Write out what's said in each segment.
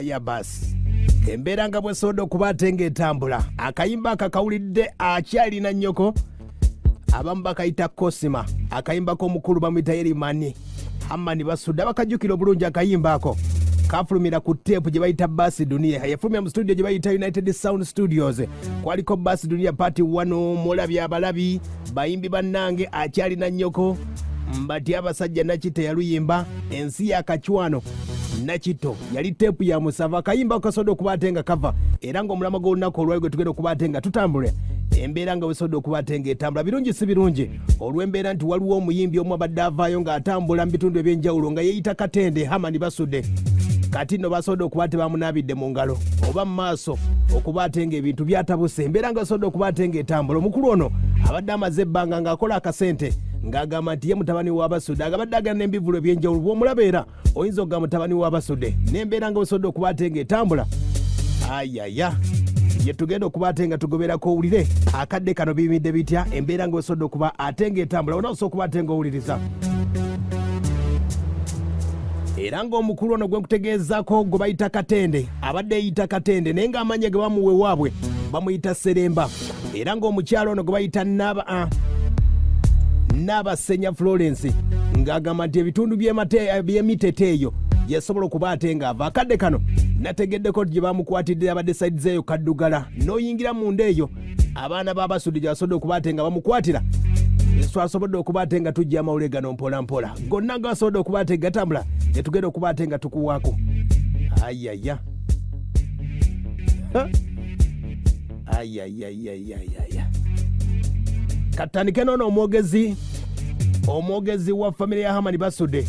ya basi embeera nga bwesobola okuba ate ng'etambula. Akayimba akakawulidde akyalina nnyoko abamu bakayita Kosima, akayimba k'omukulu bamuyita Yerimani Hamani Basudde. Bakajjukira obulungi akayimba ako kafulumira ku teepu gye bayita Basi Dunia. Yafulumira mu studio gye bayita United Sound Studios. Kwaliko Basi Dunia Party 1, Mulabi Abalabi, bayimbi bannange akyalina nnyoko, Mbati abasajja Nakite yaluyimba, Ensi ya Kachwano Nakito yali teepu ya Musava. Akayimba kasobola okuba ate nga kava era ng'omulama gw'olunaku olwali gwe tugenda okuba ate nga tutambule. Embeera nga wesobola okuba ate ng'etambula birungi si birungi olw'embeera nti waliwo omuyimbi omu abadde avaayo ng'atambula mu bitundu eby'enjawulo nga yeeyita Katende Hamani Basudde. Kati nno basobola okuba ate bamunaabidde mu ngalo oba mu maaso okuba ate ng'ebintu byatabuse. Embeera nga wesobola okuba ate ng'etambula. Omukulu ono abadde amaze ebbanga ng'akola akasente ng'agamba nti ye mutabani wa Basudde, agabadde agana n'embivulo eby'enjawulo. Bw'omulabeera oyinza okugamba mutabani wa Basudde. N'embeera nga wesobola okuba ate ng'etambula. Ayaya ye tugenda okuba ate nga tugoberako owulire akadde kano biyimidde bitya. Embeera nga wesobola okuba ate ng'etambula. Onaasobola okuba ate ng'owuliriza. Era ng'omukulu ono gwe nkutegeezaako gwe bayita Katende abadde eyita Katende naye ng'amanya ge bamuwe waabwe bamuyita Seremba. Era ng'omukyalo ono gwe bayita Nabasenya Florence ng'agamba nti ebitundu by'emitete eyo yesobola okuba ate ng'ava. Akadde kano nategeddeko gye bamukwatidde abadde sayidi zeeyo Kaddugala n'oyingira munda eyo abaana ba Basudde gye basobodde okuba ate nga bamukwatira. Twasobodde okuba ate nga tujja amawulire gano mpola mpola gonna nga basobodde okuba ate gatambula netugenda okuba ate nga tukuwaako. Ayaya ayayayayaya katandike noono omwogezi wa famire ya Hamani Basudde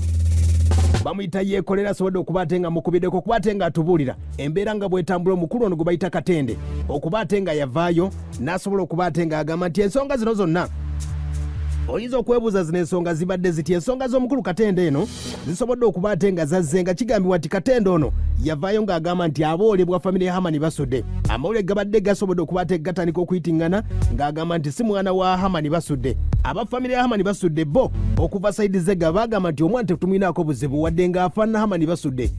bamuyita yeekolera asobodde okuba ate nga mukubiddeko okuba ate nga atubuulira embeera nga bwetambula. Omukulu ono gwe bayita Katende okuba ate nga yavaayo n'asobola okuba ate nga agamba nti ensonga zino zonna oyinza okwebuuza zino ensonga zibadde ziti. Ensonga z'omukulu Katende eno zisobodde okuba ate nga zazze nga kigambibwa nti Katende ono yavaayo ng'agamba nti aboolebwa famire ya Hamani Basudde amawulire gabadde gasobodde okuba ate gatandika okuyitiŋŋana ng'agamba nti si mwana wa Hamani Basudde. Aba famire ya Hamani Basudde bo okuva sayidi zega baagamba nti omwana tetumwinaako buzibu wadde ng'afaanana Hamani Basudde.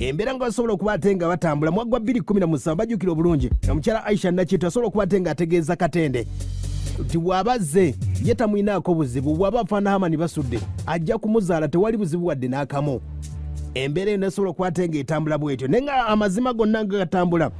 Embeera nga basobola okuba ate nga batambula mwaggwa 2017 bajjukira obulungi omukyala Aisha Nakito asobola okuba ate nga ategeeza Katende nti bw'abazze ye tamwinaako buzibu, bw'aba afaana Hamani Basudde ajja kumuzaala tewali buzibu wadde n'akamu. Embeera eno esobola okuba ate ng'etambula bw'etyo naye nga amazima gonna nga gatambula.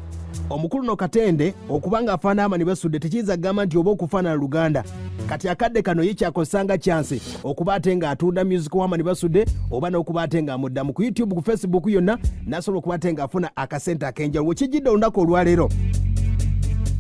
Omukulu no Katende okuba nga afaana Hamani Basudde tekiyinza kugamba nti oba okufaanana Luganda. Kati akadde kano ye kyakosanga chance okuba ate nga atunda music wa Hamani Basudde oba n'okuba ate nga amuddamu ku YouTube ku Facebook yonna n'asobola okuba ate nga afuna akasente ak'enjawulo. Kijjidde olunaku olwaleero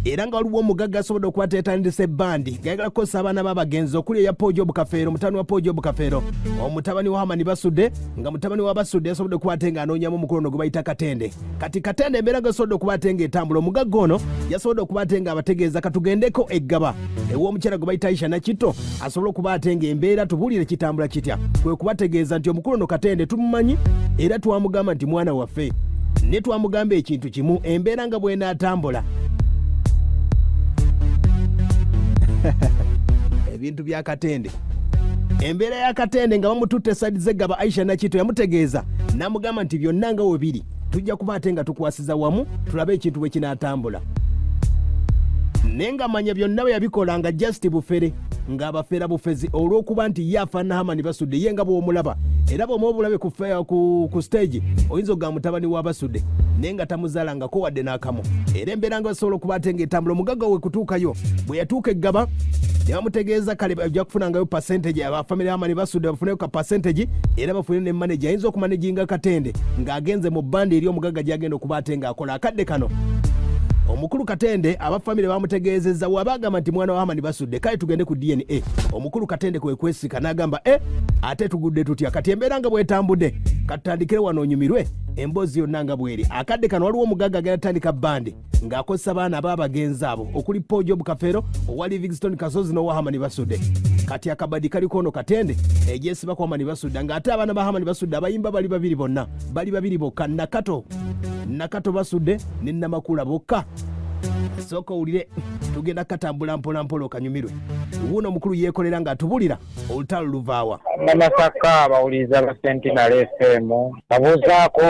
era nga waliwo omugagga asobodde okuba teetandise ebbandi ng'ayagala kukozesa abaana b'abagenzi okuli eya Pojo Bukafeero, mutabani wa Pojo Bukafeero, omutabani wa Hamani Basudde, nga mutabani wa Basudde yasobodde okuba ate nga anoonyamu omukulu ono gwe bayita Katende. Kati Katende embeera ng'asobodde okuba ate ng'etambula. Omugagga ono yasobodde okuba ate nga abategeeza katugendeko eggaba ew'omukyala gwe bayita Aisha Nakito asobole okuba ate ng'embeera tubuulire kitambula kitya. Kwe kubategeeza nti omukulu ono Katende tumumanyi era twamugamba nti mwana waffe ne twamugamba ekintu kimu, embeera nga bw'enaatambula ebintu bya Katende. Embeera ya Katende nga bamututte sayidi zeggaba Aisha Nakito yamutegeeza n'amugamba nti byonna nga we biri tujja kuba ate nga tukwasiza wamu tulabe ekintu bwe kinaatambula. Naye nga manya byonna bwe yabikola nga just bufere ng'abafeera bufezi olw'okuba nti ye afaanana Hamani Basudde ye nga bw'omulaba era bw'omubulabe ku stage oyinza okugamba mutabani wa Basudde naye nga tamuzaalangako wadde n'akamu. Era embeera nga basobola okuba ate ng'etambula. Omugagga we kutuukayo bwe yatuuka eggaba ne bamutegeeza kale ajja kufunangayo percentage abafamire ya Hamani Basudde bafuneyo ka percentage era bafune ne manager ayinza okumanaginga Katende ng'agenze mu bbandi eri omugagga gy'agenda okuba ate ng'akola. Akadde kano omukulu Katende abafamire bamutegeezezza wabagamba nti mwana wa Hamani Basudde kale tugende ku DNA. Omukulu Katende kwe kwesika n'agamba ate tugudde tutya. Kati embeera nga bwetambudde katandikire wano onyumirwe emboozi yonna nga bweri. Akadde kano waliwo omugagga agenda tandika bbandi ng'akozesa abaana ab'abagenzi abo okuli Pojo Bukafeero, owa Livingstone Kasozi n'owa Hamani Basudde. Kati akabadi kaliko ono Katende egyesiba ku Hamani Basudde ng'ate abaana ba Hamani Basudde abayimba bali babiri bonna bali babiri bokka, Nakato Basudde ne Namakula bokka. sooka owulire tugenda katambula mpola mpola okanyumirwe wuuno omukulu yeekolera ng'atubulira olutalo luvaawa Namasaka abawuliriza ba Sentinel FM babuuzaako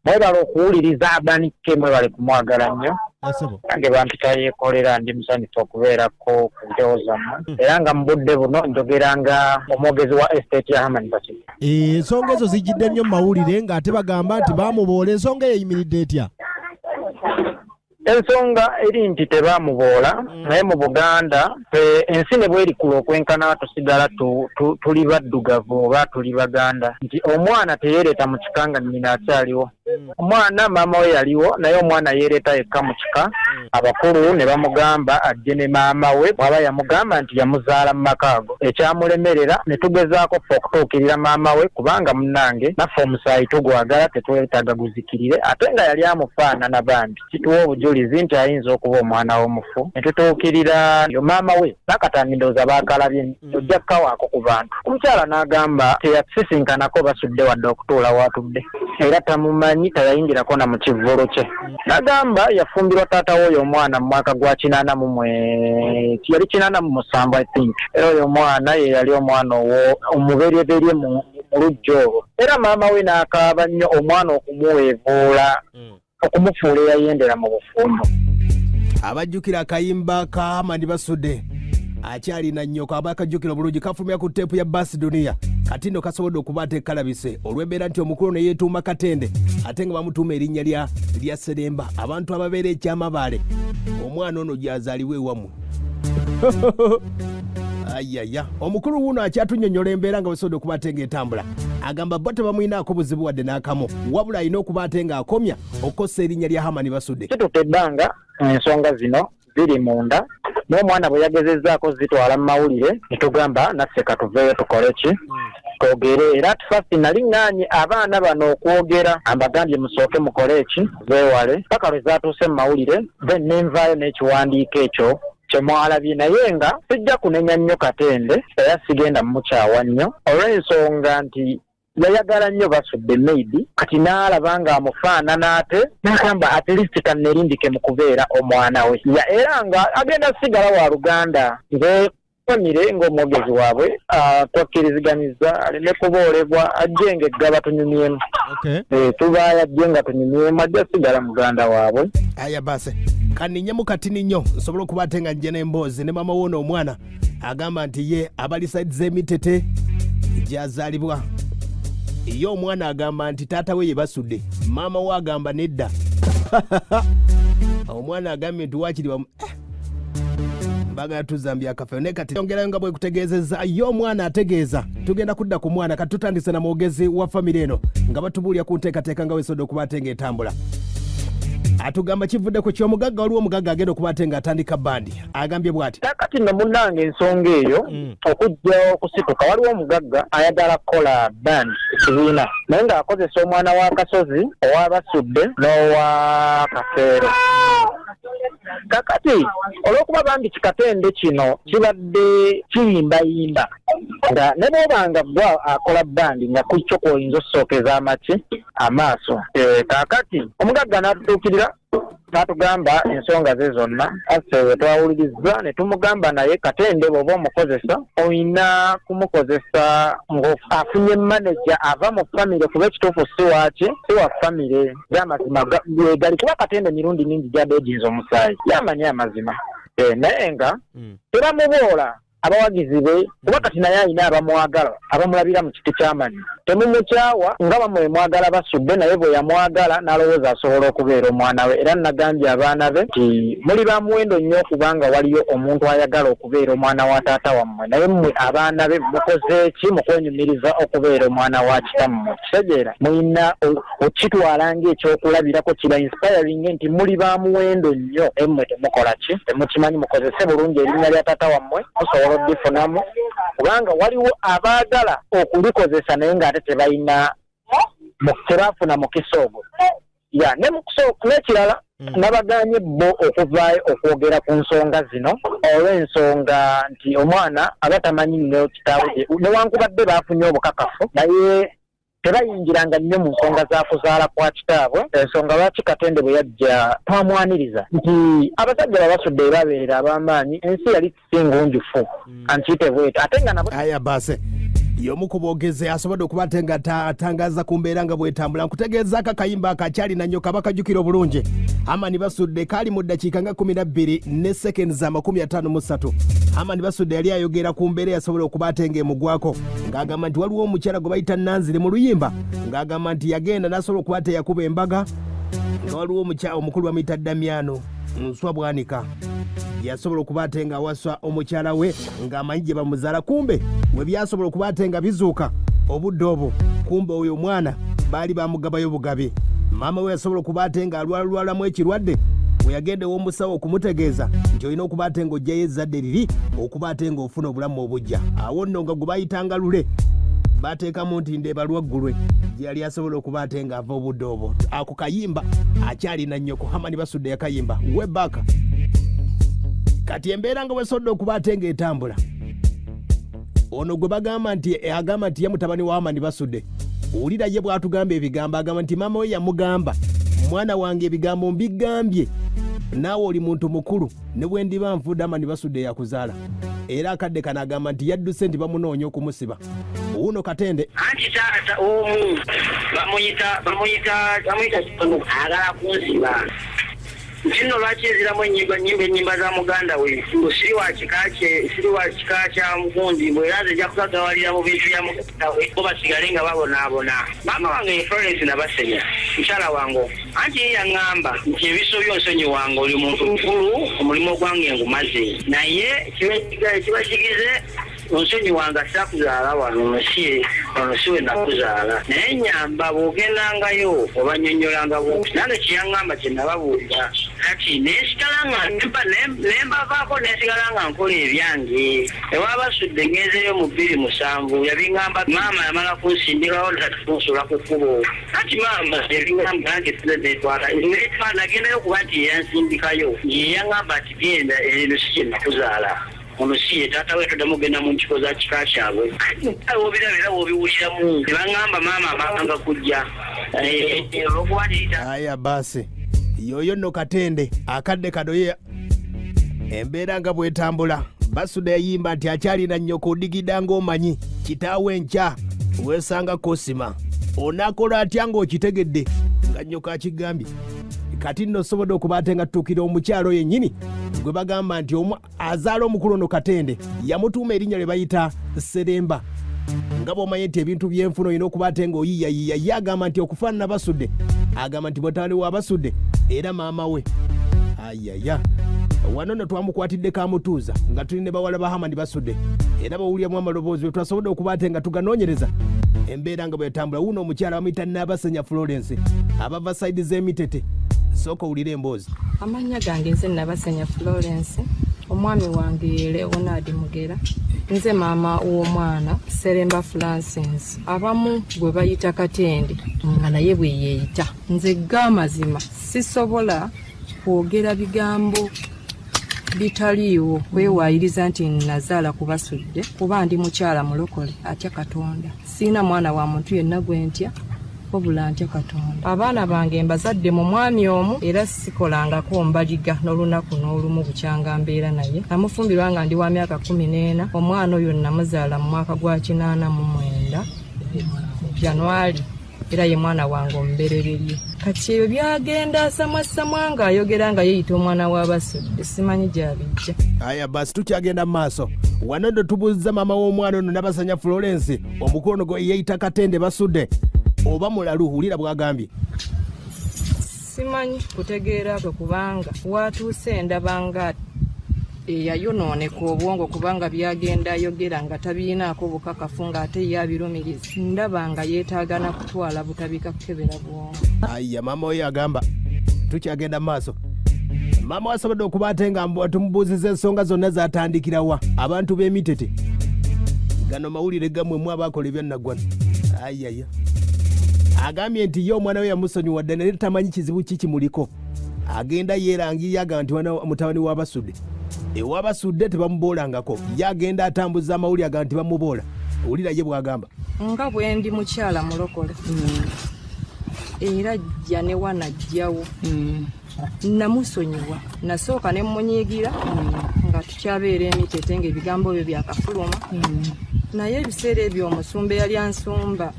mwebale okuwuliriza Abanike mwebale kumwagala nnyo nange bampita yeekolera ndi musanyufu okubeerako ku mpewo zammwe era nga mu budde buno njogeranga omwogezi wa estate ya Hamani Basile. Ensonga ezo zijjidde nnyo mu mawulire ng'ate bagamba nti baamuboola. Ensonga eyo eyimiridde etya? Ensonga eri nti tebamuboola naye mu Buganda ensi ne bwerikula okwenkana tusigala tuli baddugavu oba tuli Baganda nti omwana teyereeta mu kika nga nnyina akyaliwo. Omwana maama we yaliwo naye omwana yeereeta yekka mu kika. Abakulu ne bamugamba ajje ne maama we bw'aba yamugamba nti yamuzaala mu maka ago. Ekyamulemerera ne tugezaako ffe okutuukirira maama we kubanga munnange naffe omusaayi tugwagala tetwetaaga guzikirire ate nga yali amufaanana bambi kituwa obujulizi nti ayinza okuba omwana w'omufu. Ne tutuukirira yo maama we n'akatangi ndowooza baakalabye ojja kukawaako ku bantu. Omukyala n'agamba teyatusisinkanako basudde wadde okutuula watudde era tamumanyi tayayingirako na mu kivvulu kye. N'agamba yafumbirwa taata w'oyo omwana mu mwaka gwa 84 yali 87 I think. Era oyo omwana ye yali omwana omuberyeberye mu lujja olwo. Era maama we n'akaaba nnyo omwana okumuweevuula okumufuula eyayendera mu bufumbo. Abajjukira akayimba ka Hamani Basudde akyalina nnyoko abakajjukira obulungi kafulumya ku teepu ya Bass Dunia katindo kasobodde okuba ateekalabise olw'embeera nti omukulu ne yeetuuma Katende ate nga bamutuuma erinnya lya Seremba abantu ababeera ekyamabaale omwana ono gy'azaaliwa ewammwe. Ayaya omukulu wuno akyatunnyonnyola embeera nga wesobodde okuba ate ng'etambula agamba bo tebamuyinaako buzibu wadde n'akamu wabula alina okuba ate ng'akomya okukosa erinnya lya Hamani Basudde. Kituteddanga ensonga zino ziri munda n'omwana bwe yagezezzaako zitwala mu mawulire ne tugamba naffe katuveeyo tukole ki twogere era tufaffe nali ŋŋaanyi abaana bano okwogera ambagambye musooke mukole eki beewale paka lwe zaatuuse mu mawulire then nenvaayo n'ekiwandiiko ekyo kyemwalabye naye nga sijja kunenya nnyo Katende era sigenda mukyawa nnyo olw'ensonga nti yayagala nnyo Basudde maybe kati n'alaba ng'amufaanana ate n'agamba at least kannerindike mu kubeera omwana we era nga agenda sigala wa Luganda ngeekonire ng'omwogezi waabwe twakkiriziganyizza aleme kuboolebwa ajje ng'eggaba tunyumyemu tubaayo ajje nga tunyumyemu ajja sigala muganda waabwe. Aya base kaninyemu katini nnyo nsobola okuba ate nga nje n'emboozi ne maama woona omwana agamba nti ye abali saidi z'emitete gy'azaalibwa iyo omwana agamba nti taata we ye Basudde maama we agamba nedda. Omwana agambye nti waakiri mbaga tuzambya akafe ne kati ongerayo nga bwe kutegeezezza yo omwana ategeeza tugenda kudda ku mwana kati tutandise na mwogezi wa famire eno nga batubuulya ku nteekateeka nga wesobodde okuba ate ng'etambula. Atugamba kivudde ku ky'omugagga waliwo omugagga agenda okuba ate ng'atandika bandi agambye bw'ati kati nno munnange ensonga eyo okujja okusituka waliwo omugagga ayagala kukola bandi ekibiina naye ng'akozesa omwana wa Kasozi owa Basudde n'owa Kafeero. Kakati olw'okuba bambi kikatende kino kibadde kiyimbayimba nga ne bw'obanga gwa akola bandi nga kukyo kwoyinza okusookeza amaaso. Kakati omugagga n'atutuukirira n'atugamba ensonga ze zonna asse we twawulirizza ne tumugamba naye Katende bw'oba omukozesa oyina kumukozesa ng'afunye manager ava mu famire kuba ekituufu si wa famire gy'amazima gali kuba Katende mirundi mingi gy'adeejinza omusaayi yamanyi amazima naye nga tebamuboola abawagizi be kuba kati naye alina abamwagala abamulabira mu kiti ky'amanyi temumukyawa nga bamwe mwagala Basudde naye bwe yamwagala n'alowooza asobola okubeera omwana we era nagambye abaana be nti muli ba muwendo nnyo okubanga waliyo omuntu ayagala okubeera omwana wa taata wammwe naye mmwe abaana be mukoze ki mu kwenyumiriza okubeera omwana wa kitammwe kitegeera mulina okitwala ng'ekyokulabirako kiba inspiring nti muli ba muwendo nnyo emmwe temukola ki temukimanyi mukozese bulungi erinnya lya taata wammwe musobola odifunamu kubanga waliwo abaagala okulikozesa naye ng'ate tebalina tebafuna mu kisoogo ne mukusooka n'ekirala nabaganye bo okuvaayo okwogera ku nsonga zino olw'ensonga nti omwana aba tamanyi nnyo kitaawe newankubadde baafunye obukakafu naye tebayingiranga nnyo mu nsonga za kuzaala kwa kitaabwe. Ensonga lwaki Katende bwe yajja twamwaniriza nti abasajja babasudde babeerera ab'amaanyi, ensi yali kisingunjufu ankiyite bwetyo ate nga nabo. Aya base y'omu ku boogezi asobodde okuba ate nga atangaza ku mbeera nga bwetambula. Nkutegeeza akakayimba akakyali nannyo kaba kajjukira obulungi. Amani Basudde kaali mu ddakiika nga 12 ne sekendi za 53. Amani Basudde yali ayogera ku mbeera yasobola okuba ate ng'emugwako ng'agamba nti waliwo omukyala gwe bayita Nanzire mu luyimba ng'agamba nti yagenda n'asobola okuba ate yakuba embaga nga waliwo omukyala omukulu bamuyita Damiano Nswa Bwanika yasobola okuba ate nga awasa omukyala we ng'amanyi gye bamuzaala. Kumbe we byasobola okuba ate nga bizuuka obudde obwo, kumbe oyo omwana baali bamugabayo bugabe. Maama we yasobola okuba ate nga alwalwalamu ekirwadde we yagenda ew'omusawo okumutegeeza nti olina okuba ate ng'ojjayo ezzadde liri okuba ate ng'ofuna obulamu obujja. Awo nno nga gwe bayitanga lule bateekamu nti ndeeba lwaggulwe gye yali asobola okuba ate ng'ava obudde obwo. Ako kayimba akyali na nnyoko Amani Basudde yakayimba webaka. Kati embeera nga wesobodde okuba ate ng'etambula, ono gwe bagamba nti agamba nti ye mutabani wa Amani Basudde, owulira ye bw'atugamba ebigambo agamba nti maama we yamugamba, mwana wange ebigambo mbigambye naawe oli muntu mukulu ne bwe ndiba nfudde Amani Basudde yakuzaala. Era akadde kano agamba nti yadduse nti bamunoonya okumusiba. Uno Katende anti taata omu bamuyita agala kunsiba. Kino lwaki eziramu ennyimba za muganda we siri wa kika kya mugundi bweraze ejja kukagawalira mu bintu bya muganda we bo basigale nga babonaabona. Maama wange ye Florence Nabasenya mukyala wange anti ye yaŋŋamba nti ebiso byonsonyi wange oli muntu mukulu omulimu ogwange ngumaze naye kibakigize onsonyi wange sakuzaala wano siwe nakuzaala naye nyamba bw'ogendangayo obanyonyolanga bwoti nange kyeyaŋŋamba kye nababuulira kati nesigala nga nembavaako nesigala nga nkola ebyange. Ewabasudde ngezeyo mu 2007 yabiŋŋamba maama yamala kunsindikawo tatunsula ku kkubo. Kati maama yabiŋŋamba nange sinetwala nagendayo kuba nti yeyansindikayo yeyaŋŋamba nti genda eno si kye nakuzaala. Ono si ye taata we toddamu genda mu nkiko za kika kyabwe. Wobirabira wobiwuliramu ne baŋŋamba maama amanga kujja olwokubanirita. Aya basi yoyo nno Katende akadde kadoye embeera nga bwetambula. Basudde yayimba nti akyalina nnyoko odigida ng'omanyi kitaawe enkya weesanga kosima onakola atya ng'okitegedde nga nnyoko akigambye. Kati nno sobodde okuba ate nga tutuukira omukyalo yennyini gwe bagamba nti azaala omukulu ono Katende yamutuuma erinnya lye bayita Seremba. Nga bw'omanyi nti ebintu by'enfuna olina okuba ate ng'oyiyayiya ye agamba nti okufaanana Basudde agamba nti mutabani wa Basudde era maama we. Ayaya wano nno twamukwatidde kamutuuza nga tuli ne bawala ba Amani Basudde era bawuliramu amaloboozi bwe twasobodde okuba ate nga tuganoonyereza embeera nga bwetambula. Wuno omukyala bamuyita Nabasenya Florence abava sayidi z'Emitete. Sooka owulire emboozi. Amannya gange nze Nabasenya Florence, omwami wange Leonard Mugera, nze maama w'omwana Seremba Francis, abamu gwe bayita Katende nga naye bwe yeeyita. Nze g'amazima sisobola kwogera bigambo bitaliiwo kwewaayiriza nti nazaala ku Basudde kuba ndi mukyala mulokole atya Katonda. Siina mwana wa muntu yenna gwe ntya wabula ntya Katonda. Abaana bange mbazadde mu mwami omu era sikolangako mbaliga n'olunaku n'olumu bukyanga mbeera naye. Namufumbirwa nga ndi wa myaka 14. Omwana oyo namuzaala mu mwaka gwa 89 Januari era ye mwana wange omuberererye. Kati ebyo byagenda samwasamwa nga ayogera nga yeeyita omwana wa Basudde simanyi gy'abijja. Aya basi tukyagenda mu maaso. Wano ndo tubuuza maama w'omwana ono Nabasenya Florence omukulu ono gwe yeeyita Katende Basudde oba mulalu wulira bw'agambye. Simanyi kutegeera kwe kubanga watuuse ndabanga yayonooneka obwongo kubanga byagenda ayogera nga tabiinaako bukakafu ng'ate yabirumiriza. Ndabanga yeetaagana kutwala butabika kukebera bwongo. Aya maama we agamba tukyagenda mu maaso. Maama wasobodde okuba ate nga tumubuuziza ensonga zonna zatandikirawa abantu b'Emitete. Gano mawulire gammwe mwe abakola ebyannaggwano. Ayaya agambye nti ye omwana we yamusonyiwa dda naye tamanyi kizibu ki kimuliko. Agenda yeerangirira agamba nti mutabani wa Basudde. Ewa Basudde tebamuboolangako. Ye agenda atambuza amawulire agamba nti bamuboola. Owulira ye bw'agamba. Nga bwe ndi mukyala mulokole. Era jja ne wanajjawo. Namusonyiwa. Nasooka ne munyiigira nga tukyabeera emitete ng'ebigambo byo byakafuluma. Naye ebiseera ebyo omusumba yali ansumba.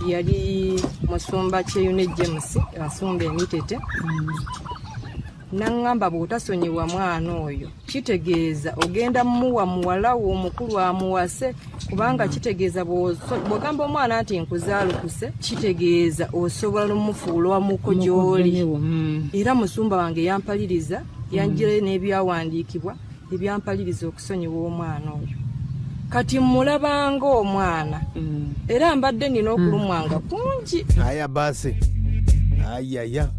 Yali musumba Kyeyune James asumba emitete. Nangamba bw'otasonyiwa mwana oyo kitegeeza ogenda muwa muwala wo omukulu amuwase kubanga kitegeeza bw'ogamba omwana nti nkuzaalukuse kitegeeza osobola n'omufuulwamuko gy'oli. Era musumba wange yampaliriza yanjire n'ebyawandiikibwa ebyampaliriza okusonyiwa omwana oyo. Kati mulabanga omwana era mbadde nina okulumwanga kungi. Aya basi ayaya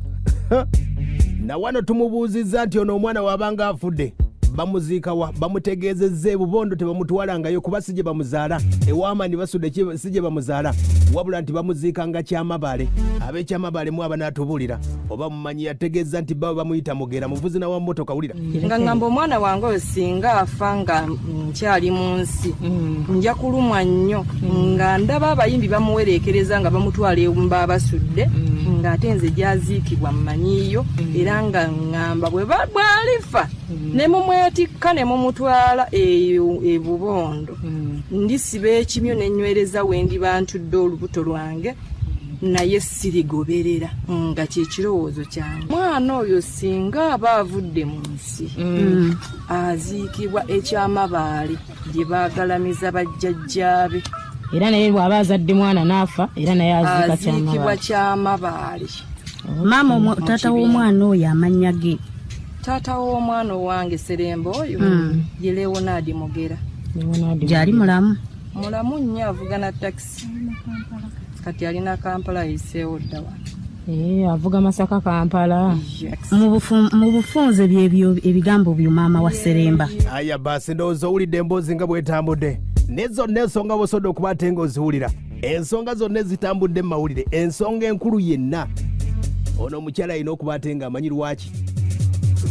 na wano tumubuuzizza nti ono omwana wabanga afudde bamuziika wa bamutegeezezza ebubondo tebamutwalangayo kuba si gye bamuzaala ewaamani basudde si gye bamuzaala wabula nti bamuziika nga Kyamabale ab'ekyamabale mu abanaatubulira oba mumanyi yategeeza nti baba bamuyita Mugera muvuzi na wa mmotoka wulira nga ngamba omwana wange oyo singa afa nga nkyali mu nsi nja kulumwa nnyo nga ndaba abayimbi bamuwereekereza nga bamutwala ewumba abasudde ng'ate nze gyaziikibwa mmanyiiyo era nga ngamba bw'alifa ne mumwetikka ne mumutwala ebubondo ndisiba ekimyo n'ennywereza we ndiba ntudde olubuto lwange naye sirigoberera nga kyekirowoozo kyange. Mwana oyo singa aba avudde mu nsi aziikibwa ekyamabaale gye baagalamiza bajjajjaabe. Era naye bw'aba azadde mwana n'afa era naye aziikibwa Kyamabaale. Maama taata w'omwana oyo amannya ge? Taata w'omwana owange Seremba oyo ye Leonard Mugera. Gyali mulamu? Mulamu nnyo avuga na takisi. Kati alina Kampala ayiseewo dda wano. Avuga Masaka Kampala. Mu bufunze byebyo ebigambo byo maama wa Seremba. Aya basi ndowooza owulidde emboozi nga bw'etambudde. Ne zonna ensonga bw'osodde okuba ate ng'oziwulira. Ensonga zonna ezitambudde mu mawulire. Ensonga enkulu yenna. Ono omukyala alina okuba ate ng'amanyi lwaki.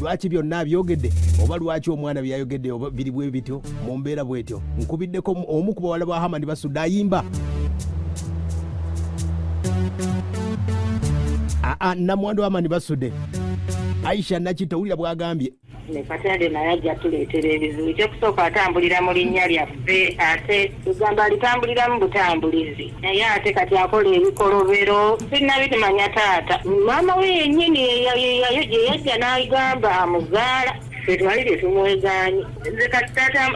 Lwaki byonna byogedde oba lwaki omwana byayogedde oba biri bwe bityo mu mbeera bwetyo. Nkubiddeko omu ku bawala ba Hamani basudde ayimba. Namwandu Hamani basudde. Aisha Nakito wulira bw'agambye. Ne Katende naye ajja tuleetera ebizibu. Ekyokusooka atambulira mu linnya lyaffe ate tugamba alitambulira mu butambulizi. Naye ate kati akola ebikolobero sinnabitumanya taata. Maama we yennyini gye yajja n'ayigamba amuzaala. Twalire tumwegaanye. Nze kati taata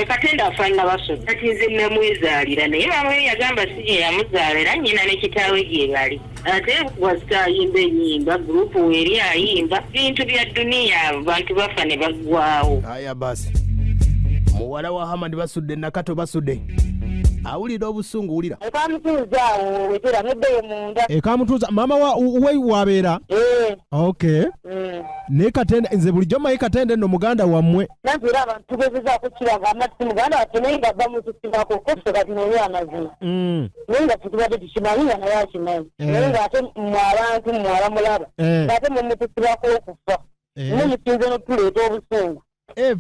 Katende afaanana basudde. Kati nze namwezaalira naye maama we yagamba si gye yamuzaala era nnyina ne kitaawe gye bali. Ate wazita ayimba ennyimba gurupu weeri ayimba bintu bya duniya abantu bafa ne baggwawo. Aya basi muwala wa Hamani basudde Nakato basudde awulira obusungu wulira. Ekamutuuza awo wetera muddeyo munda. Ekamutuuza maama we wabeera? Okay. Ne Katende nze bulijjo mayi Katende nno muganda wammwe. Nange era abantu tugezezaako kiraga amatti muganda wattu naye nga bamutusibako koso kati naye amazima. Naye nga tutubadde tukimanyi nga naye akimanyi. Naye ng'ate mmwe abantu muwala mulaba. Ng'ate mumutusibako okufa. Mumusinze n'otuleeta obusungu.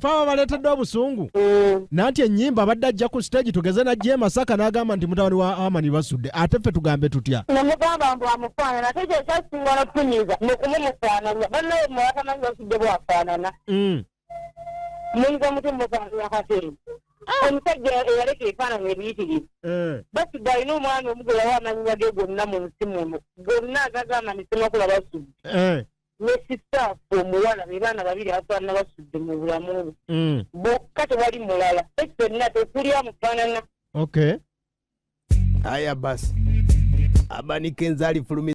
Faba baleetedde obusungu. Nanti ennyimba abadde ajja ku stage tugeze najja Masaka n'agamba nti mutabani wa Hamani basudde. Ate ffe tugambe tutya? Namugamba mbu amufaanana ate kye kyasinga n'otunyiza mukumumufaananya. Bannaye mwatamanyi basudde bwafaanana. Muyinza muti mufaananya Katende. Omusajja eyaleka ebifaananyi ebiyitirivu. Basudde alina omwana omugulawo amannya ge gonna mu nsi muno. Gonna agagamba nisinookula basudde. Ne sisaafu omuwala be baana babiri afaanana basudde mu bulamu bwe. Bokka tewali mulala. Fenna tekuli amufaanana. Okay. Aya basi. Abani Kenza alifulumira.